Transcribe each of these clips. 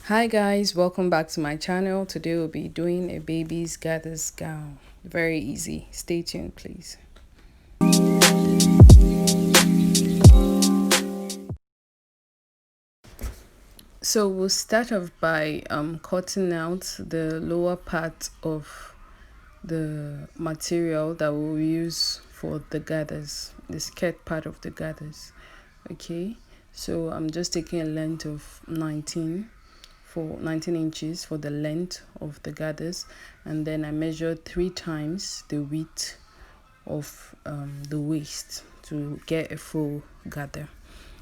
Hi guys, welcome back to my channel. Today we'll be doing a baby's gathers gown. Very easy. Stay tuned please. So we'll start off by cutting out the lower part of the material that we'll use for the gathers, the skirt part of the gathers. Okay, so I'm just taking a length of 19 inches for the length of the gathers, and then I measured 3 times the width of the waist to get a full gather.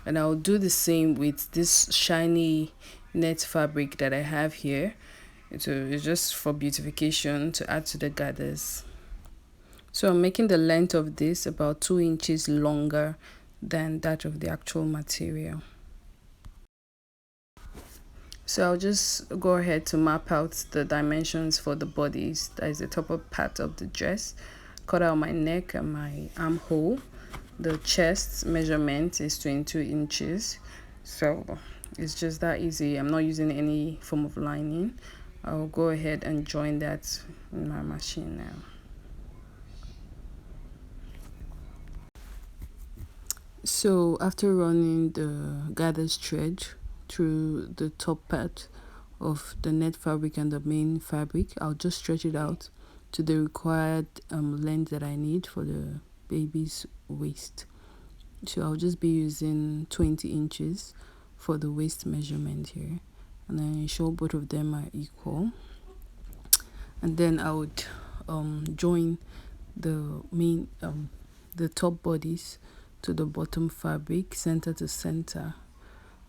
And I'll do the same with this shiny net fabric that I have here. It's just for beautification to add to the gathers. So I'm making the length of this about 2 inches longer than that of the actual material. So I'll just go ahead to map out the dimensions for the bodies. That is the top part of the dress. Cut out my neck and my armhole. The chest measurement is 22 inches. So it's just that easy. I'm not using any form of lining. I'll go ahead and join that in my machine now. So after running the gather thread through the top part of the net fabric and the main fabric, I'll just stretch it out to the required length that I need for the baby's waist. So I'll just be using 20 inches for the waist measurement here, and then ensure both of them are equal. And then I would join the main the top bodies to the bottom fabric, center to center.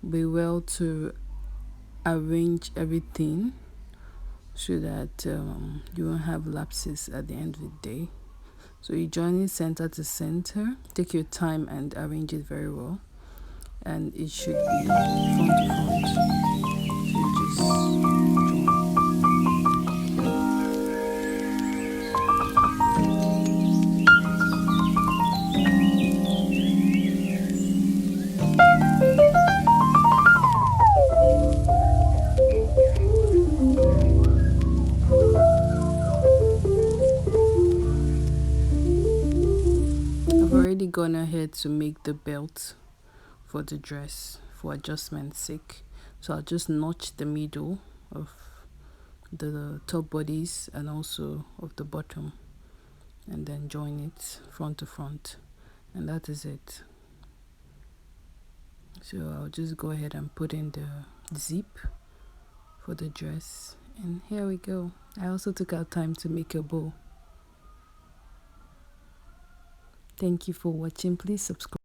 Be well to arrange everything so that you won't have lapses at the end of the day. So you join it center to center. Take your time and arrange it very well, and it should be front to front. So you just join. I've already gone ahead to make the belt for the dress for adjustment's sake. So I'll just notch the middle of the top bodies and also of the bottom, and then join it front to front, and that is it. So I'll just go ahead and put in the zip for the dress, and here we go. I also took out time to make a bow. Thank you for watching. Please subscribe.